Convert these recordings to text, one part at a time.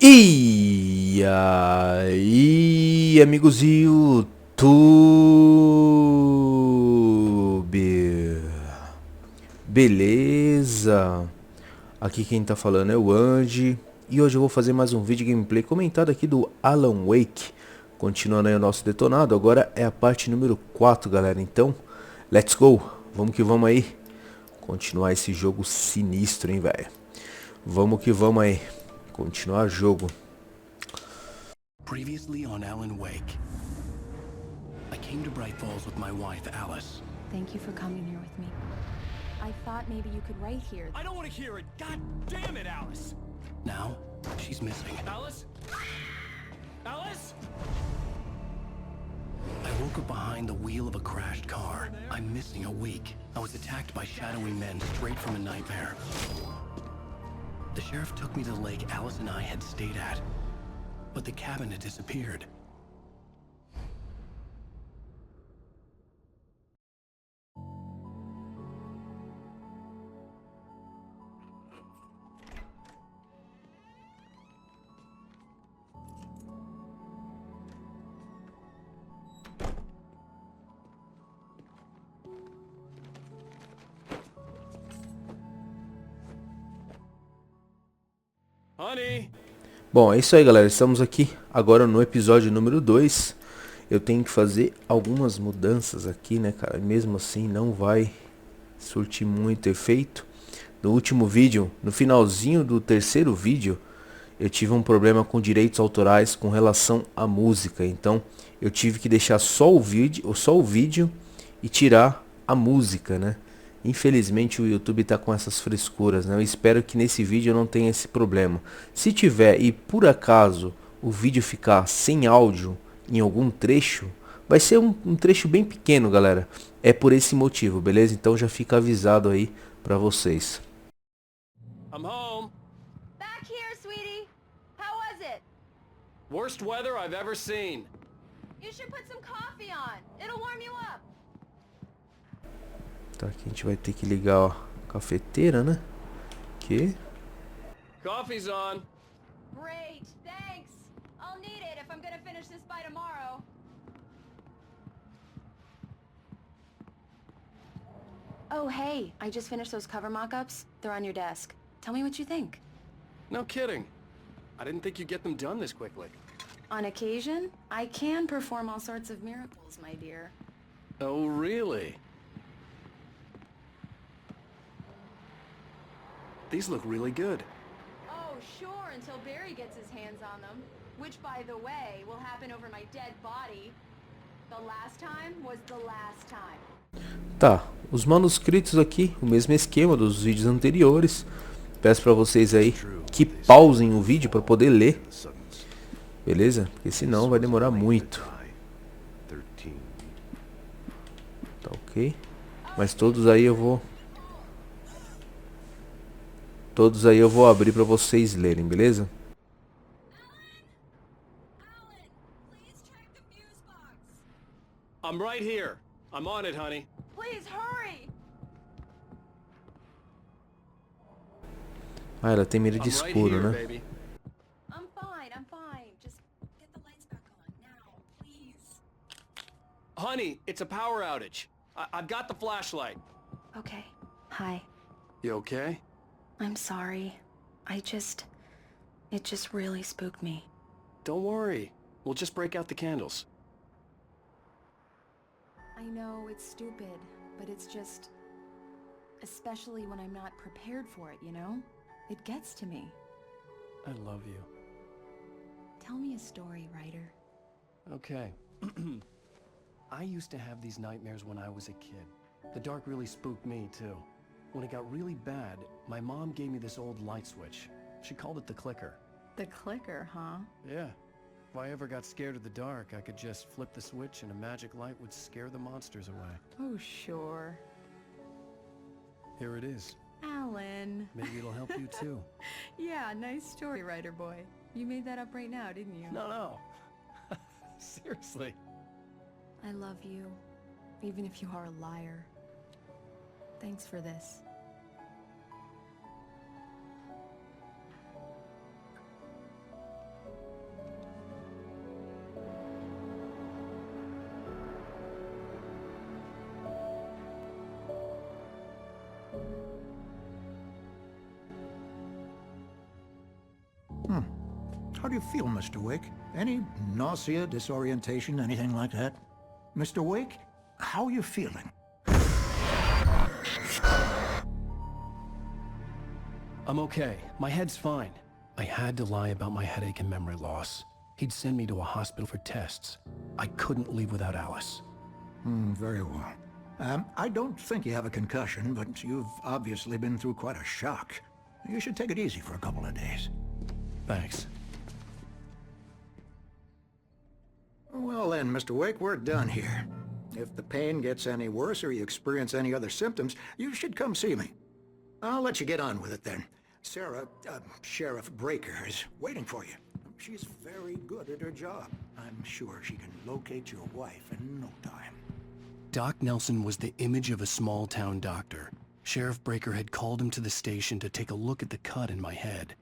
E aí, amigos do YouTube, beleza? Aqui quem tá falando é o Andy e hoje eu vou fazer mais um vídeo gameplay comentado aqui do Alan Wake. Continuando aí o nosso detonado, agora é a parte número 4, galera. Então, let's go, vamos que vamos aí. Continuar esse jogo sinistro, hein, velho. Vamos que vamos aí, continuar o jogo. Previously on Alan Wake, I came to Bright Falls with my wife, Alice. Thank you for coming here with me. I thought maybe you could write here. I don't want to hear it. God damn it, Alice. Now, she's missing. Alice? Alice? I woke up behind the wheel of a crashed car. I'm missing a week. I was attacked by shadowy men straight from a nightmare. The sheriff took me to the lake Alice and I had stayed at, but the cabin had disappeared. Honey? Bom, é isso aí, galera. Estamos aqui agora no episódio número 2. Eu tenho que fazer algumas mudanças aqui, né, cara? Mesmo assim não vai surtir muito efeito. No último vídeo, no finalzinho do terceiro vídeo, eu tive um problema com direitos autorais com relação à música. Então, eu tive que deixar só o vídeo e tirar a música, né? Infelizmente o YouTube tá com essas frescuras, né? Eu espero que nesse vídeo eu não tenha esse problema. Se tiver e por acaso o vídeo ficar sem áudio em algum trecho, vai ser um trecho bem pequeno, galera. É por esse motivo, beleza? Então já fica avisado aí pra vocês. I'm home. Back here, sweetie. How was it? Worst weather I've ever seen. You should put some coffee on. It'll warm you up. Tá, aqui a gente vai ter que ligar a cafeteira, né? Aqui. Coffee's on. Great, thanks. I'll need it if I'm gonna finish this by tomorrow. Oh, hey, I just finished those cover mock-ups. They're on your desk. Tell me what you think. No kidding. I didn't think you'd get them done this quickly. On occasion, I can perform all sorts of miracles, my dear. Oh, really? These look really good. Oh, sure, until Barry gets his hands on them. Which, by the way, will happen over my dead body. The last time was the last time. Tá, os manuscritos aqui, o mesmo esquema dos vídeos anteriores. Peço pra vocês aí que pausem o vídeo pra poder ler. Beleza? Porque senão vai demorar muito. Tá ok? Mas todos aí eu vou abrir pra vocês lerem, beleza? I'm right here. I'm on it, honey. Please hurry! Ah, ela tem medo de I'm right escuro, here, né? baby. I'm fine. Just get the lights back on now, please. Honey, it's a power outage. I've got the flashlight. Okay. Hi. You okay? I'm sorry. It just really spooked me. Don't worry. We'll just break out the candles. I know it's stupid, but it's just... Especially when I'm not prepared for it, you know? It gets to me. I love you. Tell me a story, writer. Okay. I used to have these nightmares when I was a kid. The dark really spooked me, too. When it got really bad, my mom gave me this old light switch. She called it the clicker. The clicker, huh? Yeah. If I ever got scared of the dark, I could just flip the switch and a magic light would scare the monsters away. Oh, sure. Here it is. Alan. Maybe it'll help you, too. Yeah, nice story, writer boy. You made that up right now, didn't you? No. Seriously. I love you, even if you are a liar. Thanks for this. How do you feel, Mr. Wake? Any nausea, disorientation, anything like that? Mr. Wake, how are you feeling? I'm okay. My head's fine. I had to lie about my headache and memory loss. He'd send me to a hospital for tests. I couldn't leave without Alice. Very well. I don't think you have a concussion, but you've obviously been through quite a shock. You should take it easy for a couple of days. Thanks. Well then, Mr. Wake, we're done here. If the pain gets any worse or you experience any other symptoms, you should come see me. I'll let you get on with it then. Sarah, Sheriff Breaker, is waiting for you. She's very good at her job. I'm sure she can locate your wife in no time. Doc Nelson was the image of a small-town doctor. Sheriff Breaker had called him to the station to take a look at the cut in my head.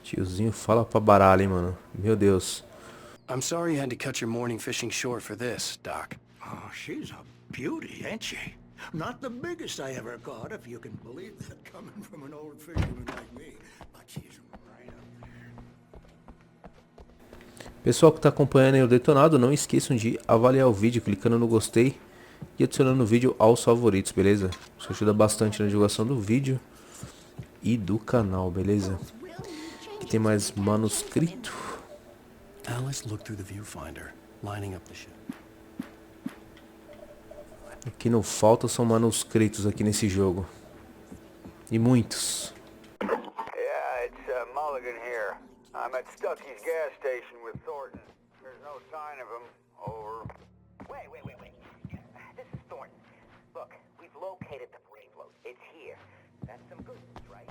Tiozinho fala pra baralho, hein, mano. Meu Deus. I'm sorry you had to cut your morning fishing short for this, Doc. Oh, she's a beauty, ain't she? Not the biggest I ever caught, if you can believe that, coming from an old fisherman like me. But she's right up there. Pessoal que está acompanhando aí o Detonado, não esqueçam de avaliar o vídeo clicando no gostei e adicionando o vídeo aos favoritos, beleza? Isso ajuda bastante na divulgação do vídeo e do canal, beleza? Aqui tem mais manuscrito. Alice looked through the viewfinder, lining up the ship. Aqui não falta são manuscritos aqui nesse jogo. E muitos. Yeah, it's Mulligan here. I'm at Stucky's gas station with Thornton. There's no sign of him. Over. Wait. This is Thornton. Look, we've located the brave load. It's here. That's some good news, right?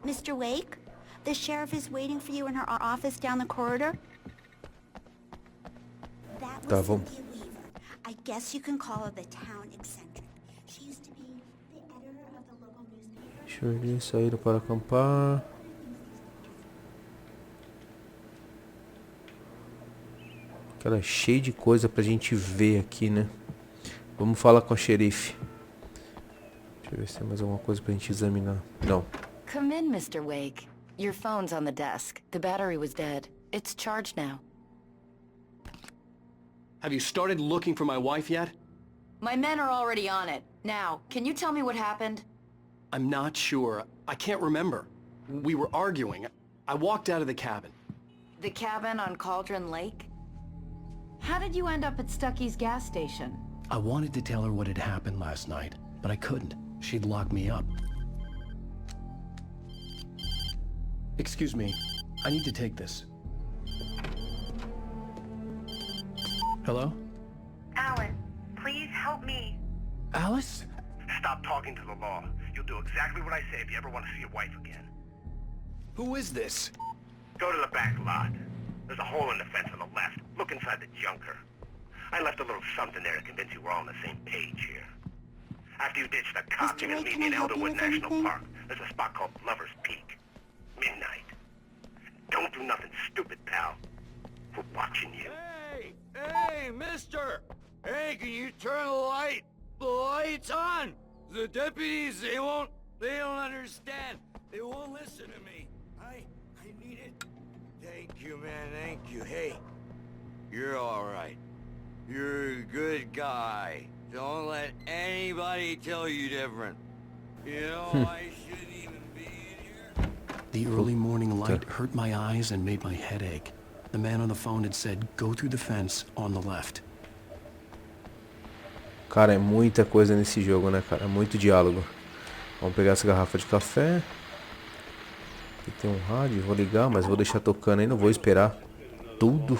Mr. Wake, the sheriff is waiting for you in her office down the corridor. That was Tá, vamos. Cynthia Weaver. I guess you can call her the town eccentric. She used to be the editor of the local newspaper. Deixa eu ver, saíram para acampar. Cara, cheio de coisa pra gente ver aqui, né? Vamos falar com a xerife. Deixa eu ver se tem mais alguma coisa pra gente examinar. Não. Come in, Mr. Wake. Your phone's on the desk. The battery was dead. It's charged now. Have you started looking for my wife yet? My men are already on it. Now, can you tell me what happened? I'm not sure. I can't remember. We were arguing. I walked out of the cabin. The cabin on Cauldron Lake? How did you end up at Stucky's gas station? I wanted to tell her what had happened last night, but I couldn't. She'd lock me up. Excuse me. I need to take this. Hello? Alan, please help me. Alice? Stop talking to the law. You'll do exactly what I say if you ever want to see your wife again. Who is this? Go to the back lot. There's a hole in the fence on the left. Look inside the junker. I left a little something there to convince you we're all on the same page here. After you ditch the cops, you're gonna meet me in Elderwood National Park. There's a spot called Lover's Peak. Midnight. Don't do nothing stupid, pal. We're watching you. Hey, mister! Hey, can you turn the light? The light's on! The deputies, they don't understand. They won't listen to me. I need it. Thank you, man, thank you. Hey, you're alright. You're a good guy. Don't let anybody tell you different. You know, I shouldn't even be in here. The early morning light hurt my eyes and made my head ache. The man on the phone had said, go through the fence on the left. Cara, é muita coisa nesse jogo, né, cara? Muito diálogo. Vamos pegar essa garrafa de café. Aqui tem um rádio, vou ligar, mas vou deixar tocando aí, não vou esperar tudo.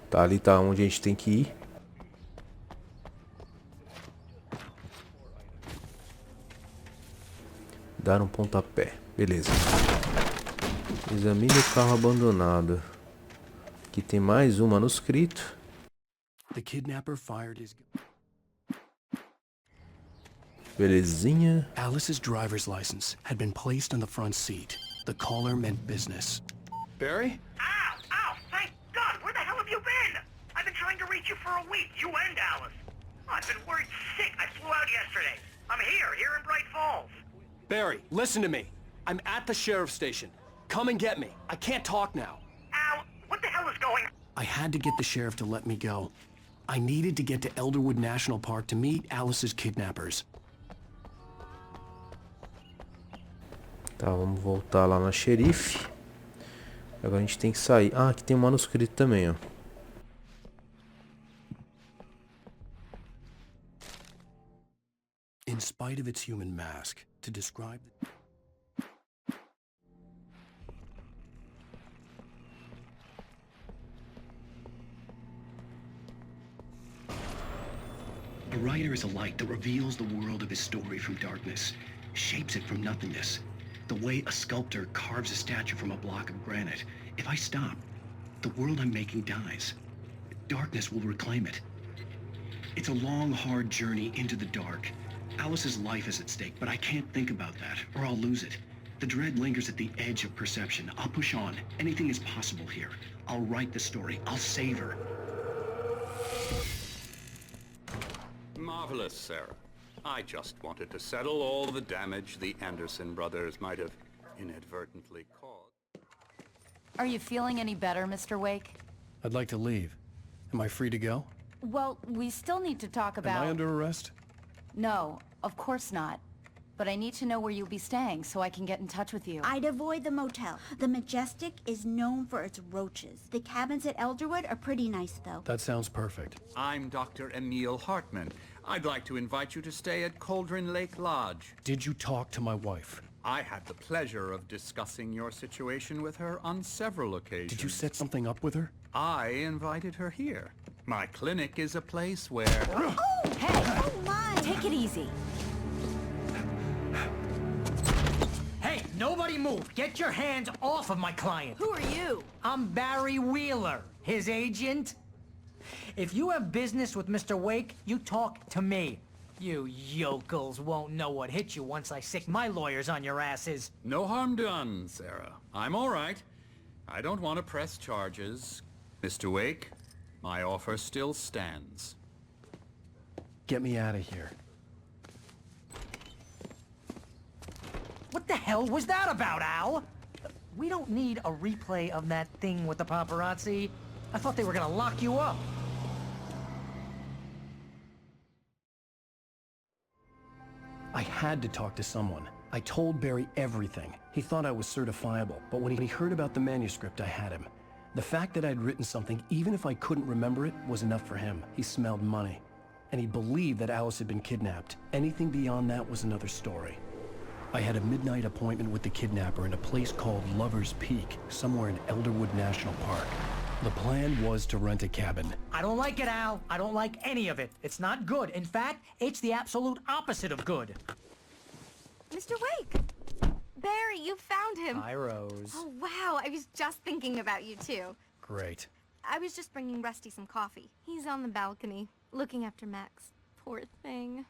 Tá, ali tá onde a gente tem que ir. Dar um pontapé, beleza. Examine o carro abandonado. Aqui tem mais um manuscrito. The kidnapper fired his gun. Belezinha. Alice's driver's license had been placed on the front seat. The caller meant business. Barry? Ow! Thank God! Where the hell have you been? I've been trying to reach you for a week, you and Alice. I've been worried sick. I flew out yesterday. I'm here in Bright Falls. Barry, listen to me. I'm at the sheriff's station. Come and get me. I can't talk now. Al, what the hell is going on? I had to get the sheriff to let me go. I needed to get to Elderwood National Park to meet Alice's kidnappers. Tá, vamos voltar lá na xerife. Agora a gente tem que sair. Ah, aqui tem um manuscrito também, ó. In spite of its human mask, to describe... A writer is a light that reveals the world of his story from darkness, shapes it from nothingness. The way a sculptor carves a statue from a block of granite. If I stop, the world I'm making dies. Darkness will reclaim it. It's a long, hard journey into the dark. Alice's life is at stake, but I can't think about that, or I'll lose it. The dread lingers at the edge of perception. I'll push on. Anything is possible here. I'll write the story. I'll save her. Marvelous, Sarah. I just wanted to settle all the damage the Anderson brothers might have inadvertently caused. Are you feeling any better, Mr. Wake? I'd like to leave. Am I free to go? Well, we still need to talk about... Am I under arrest? No, of course not. But I need to know where you'll be staying so I can get in touch with you. I'd avoid the motel. The Majestic is known for its roaches. The cabins at Elderwood are pretty nice, though. That sounds perfect. I'm Dr. Emil Hartman. I'd like to invite you to stay at Cauldron Lake Lodge. Did you talk to my wife? I had the pleasure of discussing your situation with her on several occasions. Did you set something up with her? I invited her here. My clinic is a place where... Oh! Hey! Oh, my! Take it easy. Hey, nobody move! Get your hands off of my client! Who are you? I'm Barry Wheeler, his agent. If you have business with Mr. Wake, you talk to me. You yokels won't know what hit you once I sick my lawyers on your asses. No harm done, Sarah. I'm all right. I don't want to press charges. Mr. Wake, my offer still stands. Get me out of here. What the hell was that about, Al? We don't need a replay of that thing with the paparazzi. I thought they were gonna lock you up. I had to talk to someone. I told Barry everything. He thought I was certifiable, but when he heard about the manuscript, I had him. The fact that I'd written something, even if I couldn't remember it, was enough for him. He smelled money. And he believed that Alice had been kidnapped. Anything beyond that was another story. I had a midnight appointment with the kidnapper in a place called Lover's Peak, somewhere in Elderwood National Park. The plan was to rent a cabin. I don't like it, Al. I don't like any of it. It's not good. In fact, it's the absolute opposite of good. Mr. Wake! Barry, you found him. Hi, Rose. Oh, wow. I was just thinking about you, too. Great. I was just bringing Rusty some coffee. He's on the balcony, looking after Max. Poor thing.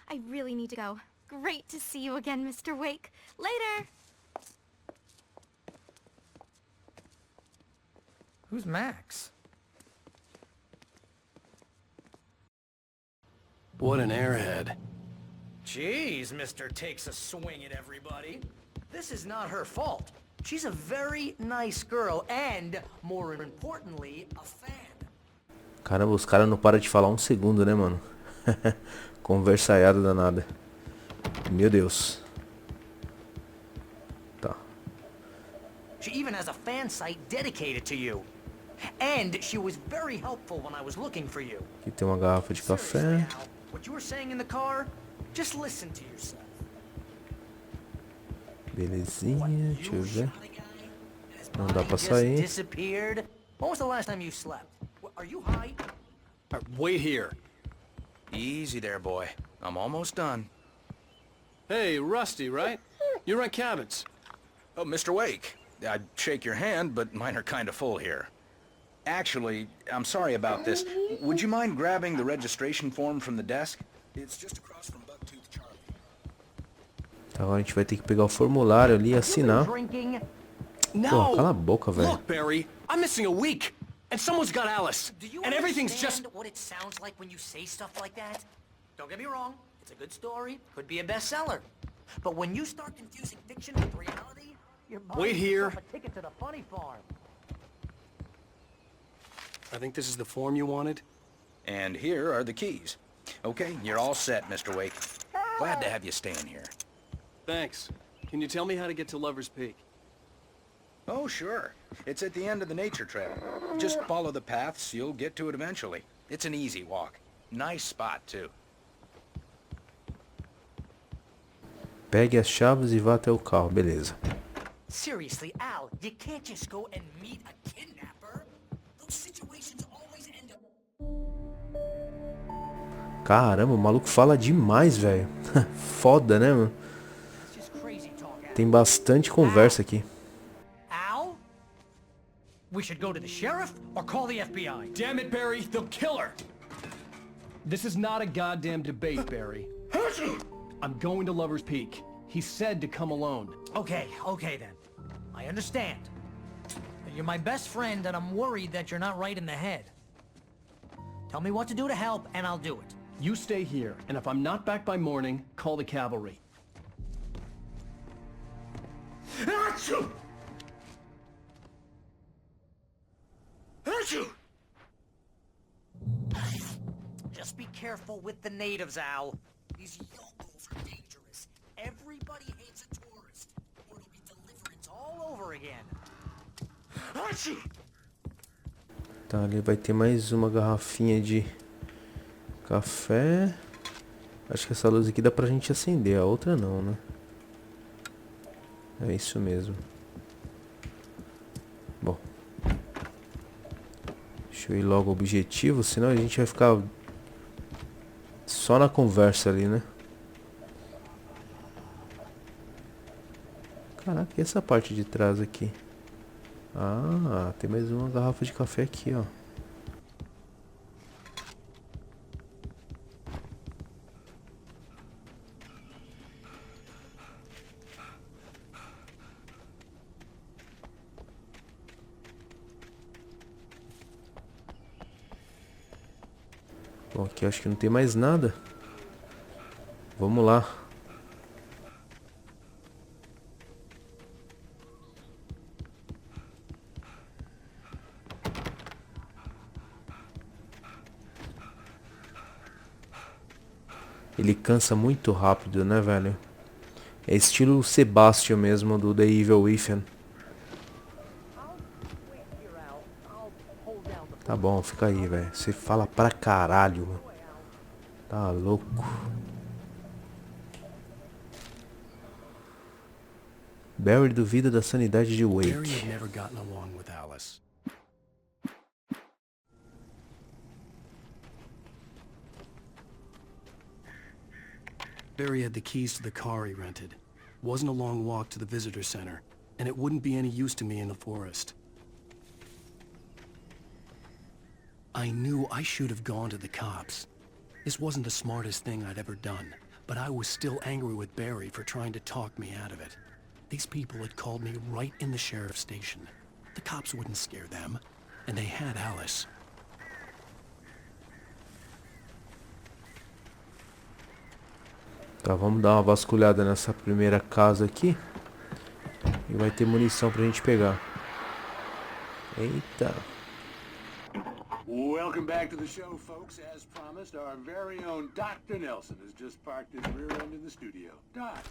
I really need to go. Great to see you again, Mr. Wake. Later! Who's Max? What an airhead. Jeez, Mr. Takes a swing at everybody. This is not her fault. She's a very nice girl and, more importantly, a fan. Caramba, os caras não param de falar um segundo, né, mano? Conversaiada danada. Meu Deus. Tá. She even has a fan site dedicated to you. And she was very helpful when I was looking for you. Aqui tem uma garrafa de café. What you were saying in the car, just listen to yourself. Belezinha, deixa eu ver. Não dá pra sair. Disappeared. When was the last time you slept? Are you high? Wait here. Easy there, boy. I'm almost done. Hey, Rusty, right? You rent cabins. Oh, Mr. Wake. I'd shake your hand, but mine are kind of full here. Actually, I'm sorry about this. Would you mind grabbing the registration form from the desk? It's just across from Bucktooth Charlie. Agora a gente vai ter que pegar o formulário ali e assinar. Pô, cala a boca, velho. Look, Barry, I'm missing a week, and someone's got Alice, and everything's just... what it sounds like when you say stuff like that? Don't get me wrong, it's a good story, could be a bestseller. But when you start confusing fiction with reality, you're Wait here. a ticket to the funny farm. I think this is the form you wanted. And here are the keys. Okay, you're all set, Mr. Wake. Glad to have you staying here. Thanks. Can you tell me how to get to Lover's Peak? Oh, sure. It's at the end of the nature trail. Just follow the paths, you'll get to it eventually. It's an easy walk. Nice spot, too. Pegue as chaves e vá até o carro, beleza. Seriously, Al, you can't just go and meet a kidnapper. Those situations always end up... Caramba, o maluco fala demais, velho. Foda, né, mano? Tem bastante conversa aqui. Al? We should go to the sheriff or call the FBI. Damn it, Barry, they'll kill her! This is not a goddamn debate, Barry. I'm going to Lover's Peak. He said to come alone. Okay then. I understand. You're my best friend and I'm worried that you're not right in the head. Tell me what to do to help and I'll do it. You stay here, and if I'm not back by morning, call the cavalry. Achoo! Achoo! Just be careful with the natives, Al. These yokels are dangerous. Everybody hates a tourist, or it'll be deliverance all over again. Achoo! Tá, ali vai ter mais uma garrafinha de café. Acho que essa luz aqui dá pra gente acender, a outra não, né? É isso mesmo. Bom. Deixa eu ir logo ao objetivo, senão a gente vai ficar só na conversa ali, né? Caraca, e essa parte de trás aqui? Ah, tem mais uma garrafa de café aqui, ó. Bom, aqui eu acho que não tem mais nada. Vamos lá. Ele cansa muito rápido, né, velho? É estilo Sebastian mesmo, do The Evil Within. Tá bom, fica aí, velho. Você fala pra caralho, mano. Tá louco. Barry duvida da sanidade de Wake. Barry had never gotten along with Alice. Barry had the keys to the car he rented. Wasn't a long walk to the visitor center, and it wouldn't be any use to me in the forest. I knew I should have gone to the cops. This wasn't the smartest thing I'd ever done, but I was still angry with Barry for trying to talk me out of it. These people had called me right in the sheriff's station. The cops wouldn't scare them, and they had Alice. Tá, vamos dar uma vasculhada nessa primeira casa aqui. E vai ter munição pra gente pegar. Eita. Welcome back to the show, folks. As promised, our very own Dr. Nelson has just parked his rear end in the studio. Doc,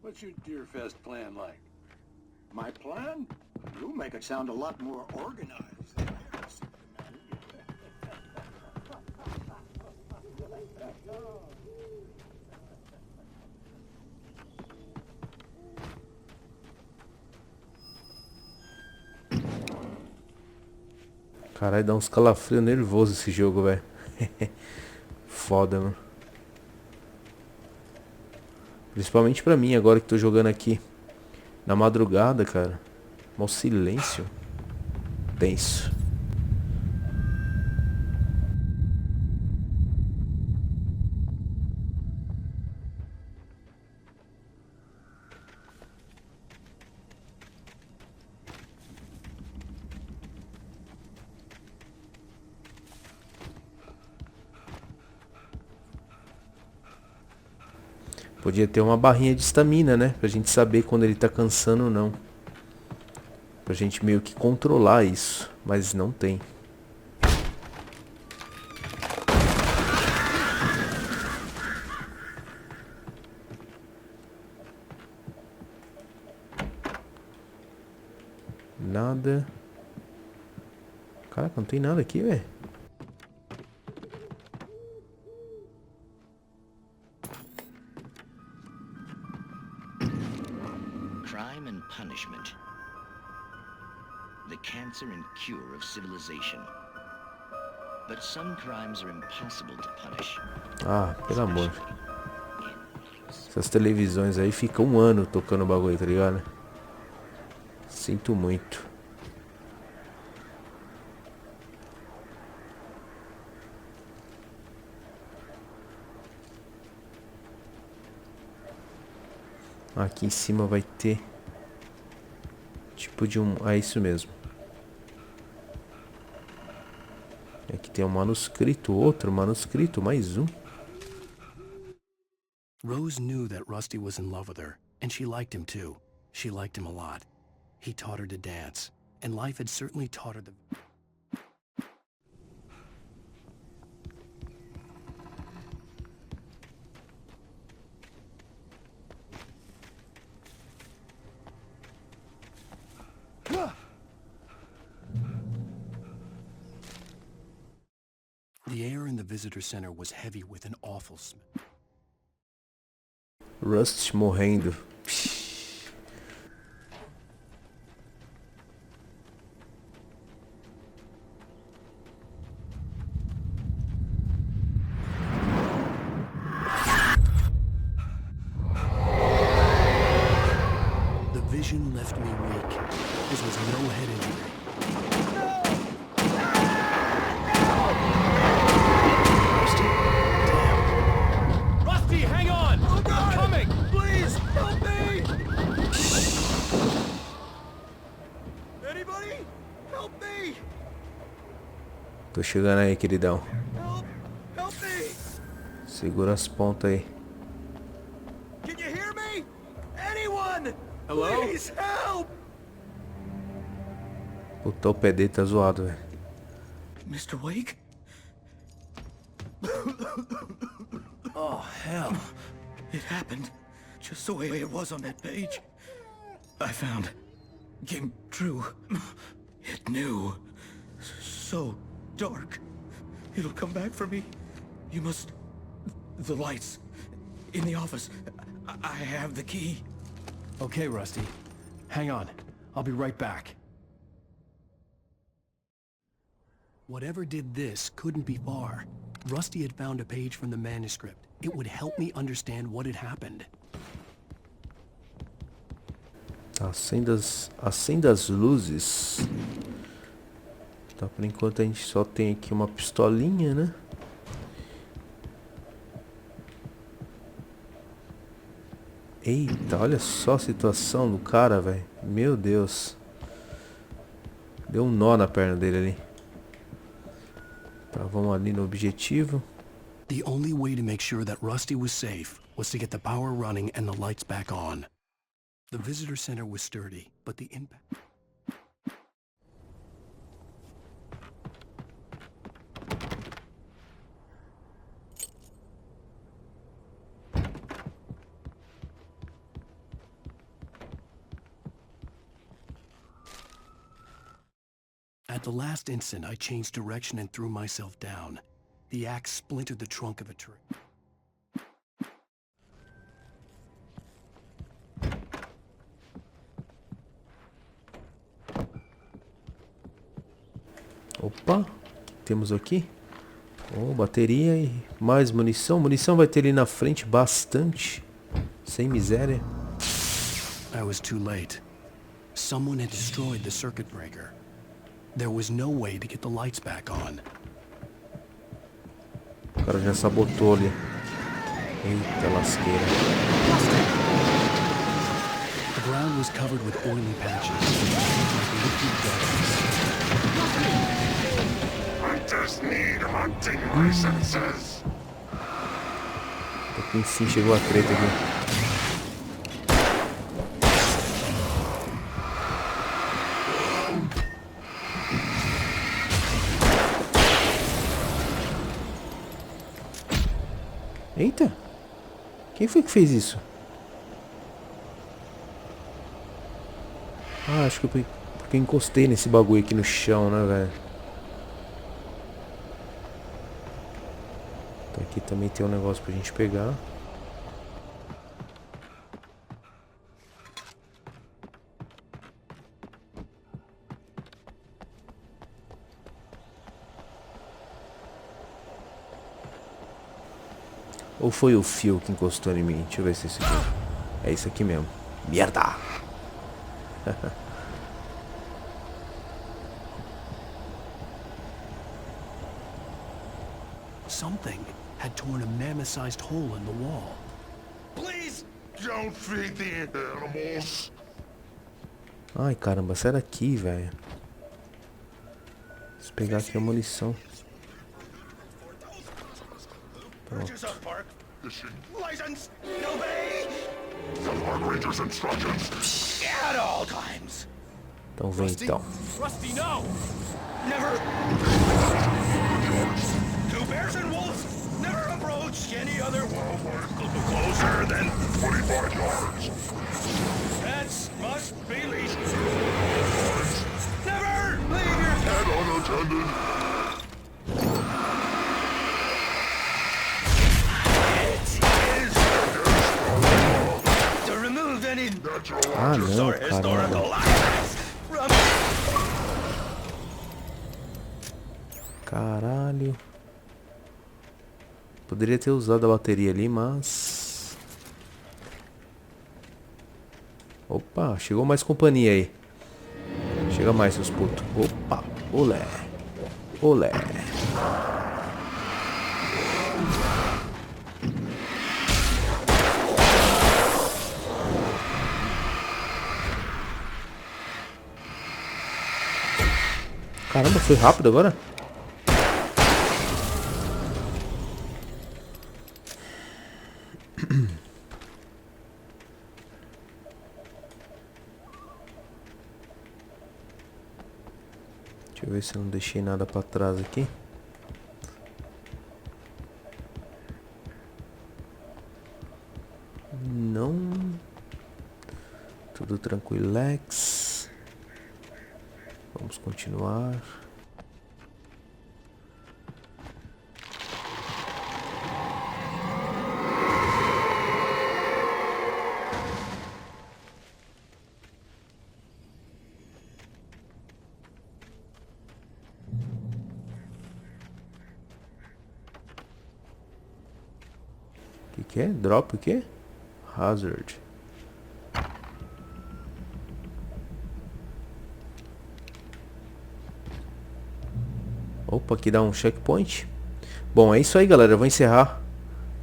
what's your Deerfest plan like? My plan? You make it sound a lot more organized than I have seen. Caralho, dá uns calafrios nervosos esse jogo, velho. Foda, mano. Principalmente pra mim, agora que tô jogando aqui na madrugada, cara. Mó silêncio. Tenso. Podia ter uma barrinha de estamina, né? Pra gente saber quando ele tá cansando ou não. Pra gente meio que controlar isso. Mas não tem. Nada. Caraca, não tem nada aqui, velho. Crime and punishment. The cancer and cure of civilization. But some crimes are impossible to punish. Ah, pelo amor. Essas televisões aí ficam um ano tocando o bagulho, tá ligado? Sinto muito. Aqui em cima vai ter tipo de um... Ah, isso mesmo. Aqui tem um manuscrito, outro manuscrito, mais um. Rose knew that Rusty was in love with her, and she liked him too. She liked him a lot. He taught her to dance, and life had certainly taught her the... The air in the visitor center was heavy with an awful smell. Rust morrendo. The vision left me weak. This was no head injury. Rusty, hang on! Oh God! I'm coming! Please, help me! Anybody? Help me! Tô chegando aí, queridão. Help me! Segura as pontas aí. Can you hear me? Anyone? Hello? Please help! Puta, o pé dele tá zoado, velho. Mr. Wake? Oh, hell. It happened just the way it was on that page. I found. Came true. It knew. So dark. It'll come back for me. You must... The lights. In the office. I have the key. Okay, Rusty. Hang on. I'll be right back. Whatever did this couldn't be far. Rusty had found a page from the manuscript. It would help me understand what had happened. Acenda as luzes. Tá, por enquanto a gente só tem aqui uma pistolinha, né? Eita, olha só a situação do cara, velho. Meu Deus. Deu um nó na perna dele ali. Tá, vamos ali no objetivo. The only way to make sure that Rusty was safe was to get the power running and the lights back on. The visitor center was sturdy, but the impact... At the last instant, I changed direction and threw myself down. The axe splintered the trunk of a tree. Opa, temos aqui. Oh, bateria e mais munição. Munição vai ter ali na frente bastante. Sem miséria. I was too late. Someone had destroyed the circuit breaker. There was no way to get the lights back on. O cara já sabotou ali. Eita lasqueira. The ground was covered with oily patches. Hunters need hunting licenses. Aqui sim chegou a treta aqui. Eita! Quem foi que fez isso? Ah, acho que porque eu encostei nesse bagulho aqui no chão, né, velho? Então aqui também tem um negócio pra gente pegar. Ou foi o fio que encostou em mim? Deixa eu ver se é isso aqui. É isso aqui mesmo. Merda! Something had torn a mammoth-sized hole in the wall. Please don't feed the animals. Ai, caramba, sai daqui, velho. Deixa eu pegar aqui a munição. Pronto. License, obey. The Park Ranger's instructions. At all times. Então vem então. Rusty, no. Never. Two bears and wolves. Never approach any other wildlife closer than 25 yards. Pets must be leashed. Never leave your pet unattended. Ah, não, caramba. Caralho. Poderia ter usado a bateria ali, mas... Opa, chegou mais companhia aí. Chega mais, seus putos. Opa, olé. Olé. Caramba, foi rápido agora? Deixa eu ver se eu não deixei nada pra trás aqui. Não. Tudo tranquilex. Vamos continuar. Que é? Drop o quê? Hazard. Opa, aqui dá um checkpoint. Bom, é isso aí, galera. Eu vou encerrar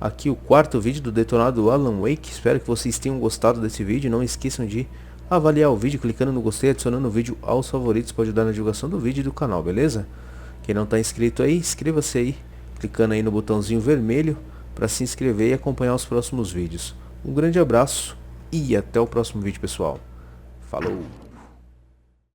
aqui o quarto vídeo do detonado Alan Wake. Espero que vocês tenham gostado desse vídeo. Não esqueçam de avaliar o vídeo clicando no gostei, adicionando o vídeo aos favoritos para ajudar na divulgação do vídeo e do canal, beleza? Quem não está inscrito aí, inscreva-se aí, clicando aí no botãozinho vermelho para se inscrever e acompanhar os próximos vídeos. Um grande abraço e até o próximo vídeo, pessoal. Falou!